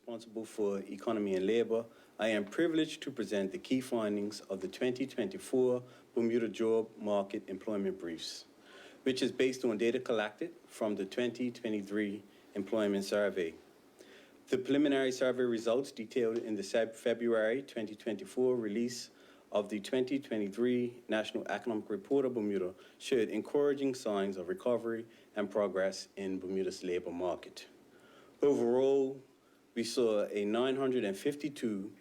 responsible for economy and labor, I am privileged to present the key findings of the 2024 Bermuda Job Market Employment Briefs, which is based on data collected from the 2023 Employment Survey. The preliminary survey results detailed in the February 2024 release of the 2023 National Economic Report of Bermuda showed encouraging signs of recovery and progress in Bermuda's labor market. Overall, we saw a 952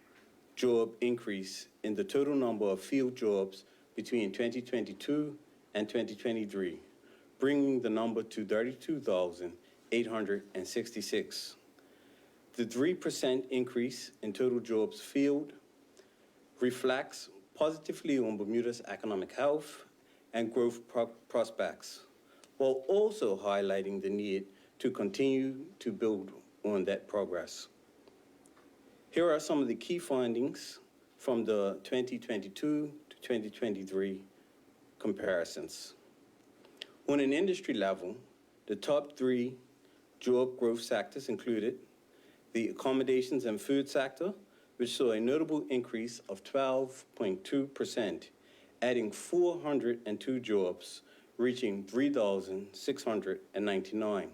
job increase in the total number of field jobs between 2022 and 2023, bringing the number to 32,866. The 3% increase in total jobs filled reflects positively on Bermuda's economic health and growth prospects, while also highlighting the need to continue to build on that progress. Here are some of the key findings from the 2022 to 2023 comparisons. On an industry level, the top 3 job growth sectors included the accommodations and food sector, which saw a notable increase of 12.2%, adding 402 jobs, reaching 3,699.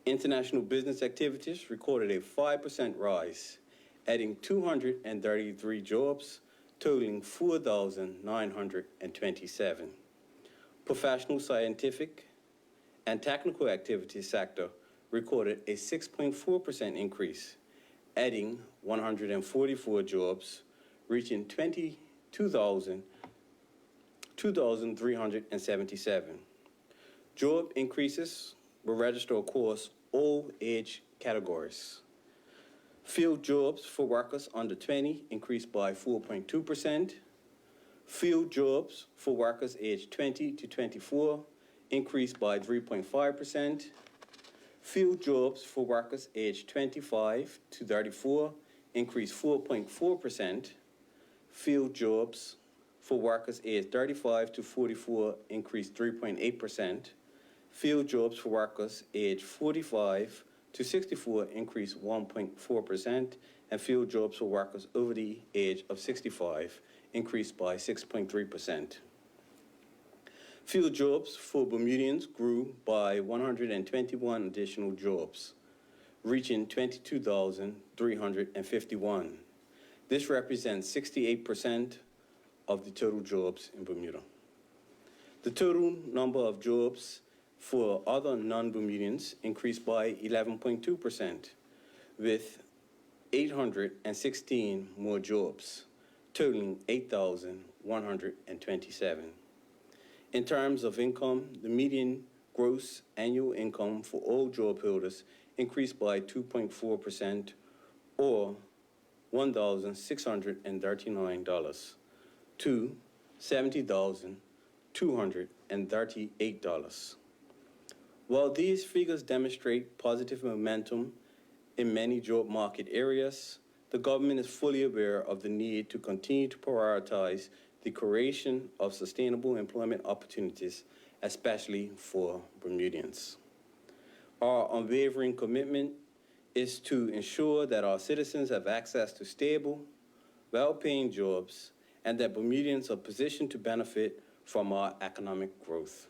International business activities recorded a 5% rise, adding 233 jobs, totaling 4,927. Professional, scientific, and technical activities sector recorded a 6.4% increase, adding 144 jobs, reaching 2,377. Job increases were registered across all age categories. Field jobs for workers under 20 increased by 4.2%. Field jobs for workers aged 20 to 24 increased by 3.5%. Field jobs for workers aged 25 to 34 increased 4.4%. Field jobs for workers aged 35 to 44 increased 3.8%. Field jobs for workers aged 45 to 64 increased 1.4%. And field jobs for workers over the age of 65 increased by 6.3%. Field jobs for Bermudians grew by 121 additional jobs, reaching 22,351. This represents 68% of the total jobs in Bermuda. The total number of jobs for other non-Bermudians increased by 11.2%, with 816 more jobs, totaling 8,127. In terms of income, the median gross annual income for all job holders increased by 2.4%, or $1,639 to $70,238. While these figures demonstrate positive momentum in many job market areas, the government is fully aware of the need to continue to prioritize the creation of sustainable employment opportunities, especially for Bermudians. Our unwavering commitment is to ensure that our citizens have access to stable, well-paying jobs, and that Bermudians are positioned to benefit from our economic growth.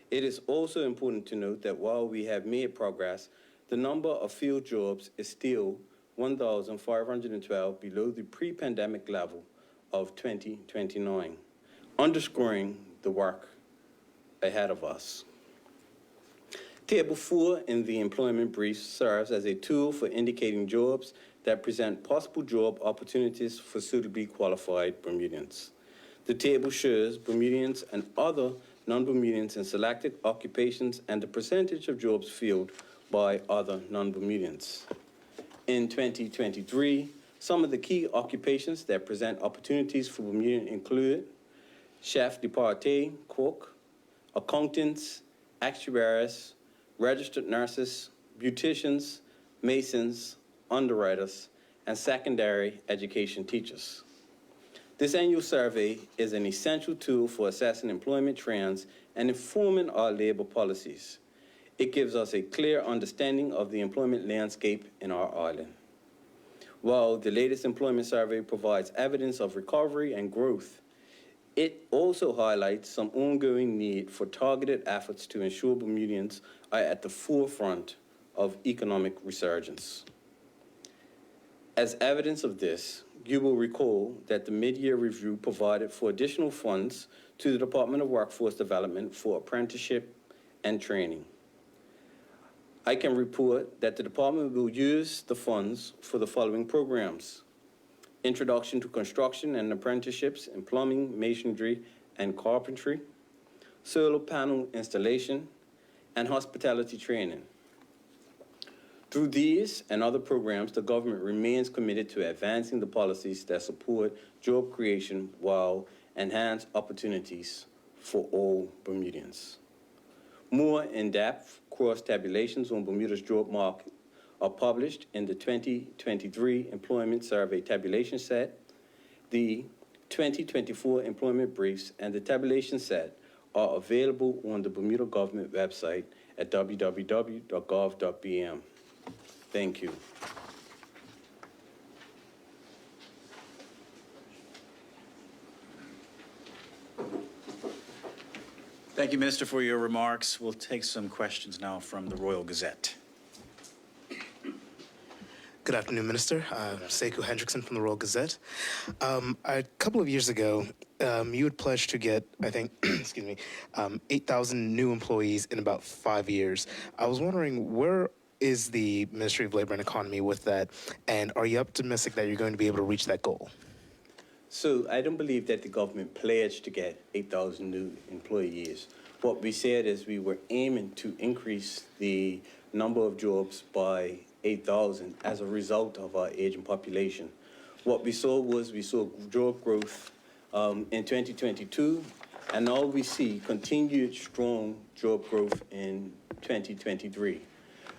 It is also important to note that while we have made progress, the number of field jobs is still 1,512 below the pre-pandemic level of 2029, underscoring the work ahead of us. Table 4 in the employment brief serves as a tool for indicating jobs that present possible job opportunities for suitably qualified Bermudians. The table shows Bermudians and other non-Bermudians in selected occupations and the percentage of jobs filled by other non-Bermudians. In 2023, some of the key occupations that present opportunities for Bermudians include chef de partie, cook, accountants, actuaries, registered nurses, beauticians, masons, underwriters, and secondary education teachers. This annual survey is an essential tool for assessing employment trends and informing our labor policies. It gives us a clear understanding of the employment landscape in our island. While the latest employment survey provides evidence of recovery and growth, it also highlights some ongoing need for targeted efforts to ensure Bermudians are at the forefront of economic resurgence. As evidence of this, you will recall that the mid-year review provided for additional funds to the Department of Workforce Development for apprenticeship and training. I can report that the department will use the funds for the following programs: Introduction to Construction and Apprenticeships in Plumbing, Masonry, and Carpentry, Solar Panel Installation, and Hospitality Training. Through these and other programs, the government remains committed to advancing the policies that support job creation while enhance opportunities for all Bermudians. More in-depth cross-tabulations on Bermuda's job market are published in the 2023 Employment Survey Tabulation Set, the 2024 Employment Briefs, and the Tabulation Set are available on the Bermuda government website at www.gov.bm. Thank you. Thank you, Minister, for your remarks. We'll take some questions now from the Royal Gazette. Good afternoon, Minister. Sekou Hendrickson from the Royal Gazette. A couple of years ago, you had pledged to get, I think, 8,000 new employees in about 5 years. I was wondering, where is the Ministry of Labor and Economy with that, and are you optimistic that you're going to be able to reach that goal? So I don't believe that the government pledged to get 8,000 new employees. What we said is we were aiming to increase the number of jobs by 8,000 as a result of our aging population. What we saw job growth in 2022, and now we see continued strong job growth in 2023.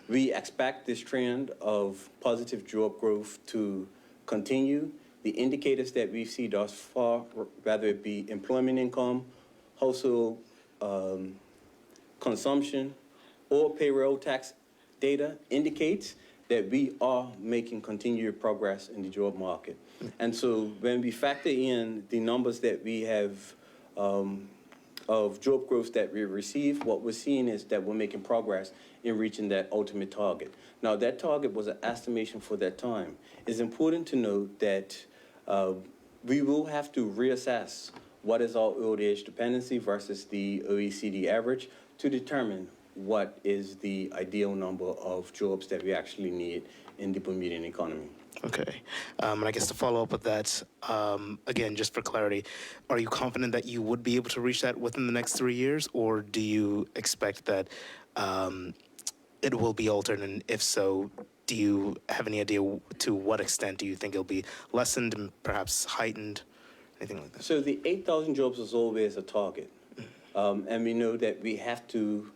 We expect this trend of positive job growth to continue. The indicators that we see thus far, whether it be employment income, household consumption, or payroll tax data, indicates that we are making continued progress in the job market. And so when we factor in the numbers that we have of job growth that we receive, what we're seeing is that we're making progress in reaching that ultimate target. Now, that target was an estimation for that time. It's important to note that we will have to reassess what is our old age dependency versus the OECD average to determine what is the ideal number of jobs that we actually need in the Bermudian economy. Okay. And I guess to follow up with that, again, just for clarity, are you confident that you would be able to reach that within the next 3 years, or do you expect that it will be altered? And if so, do you have any idea to what extent do you think it'll be lessened and perhaps heightened, anything like that? So the 8,000 jobs is always a target. And we know that we have to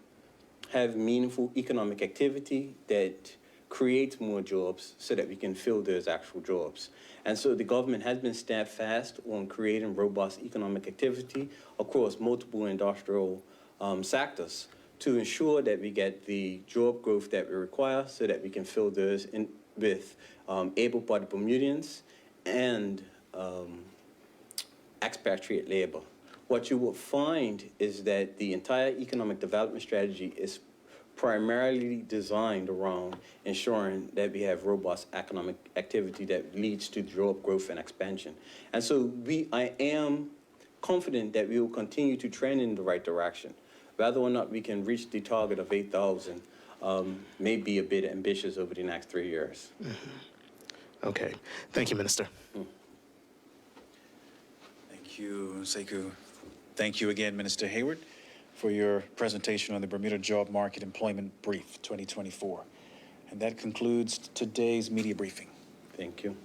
have meaningful economic activity that creates more jobs so that we can fill those actual jobs. And so the government has been steadfast on creating robust economic activity across multiple industrial sectors to ensure that we get the job growth that we require so that we can fill those in with able-bodied Bermudians and expatriate labor. What you will find is that the entire economic development strategy is primarily designed around ensuring that we have robust economic activity that leads to job growth and expansion. And so I am confident that we will continue to trend in the right direction. Whether or not we can reach the target of 8,000 may be a bit ambitious over the next 3 years. Mm-hmm. Okay. Thank you, Minister. Thank you, Sekou. Thank you again, Minister Hayward, for your presentation on the Bermuda Job Market Employment Brief 2024. And that concludes today's media briefing. Thank you.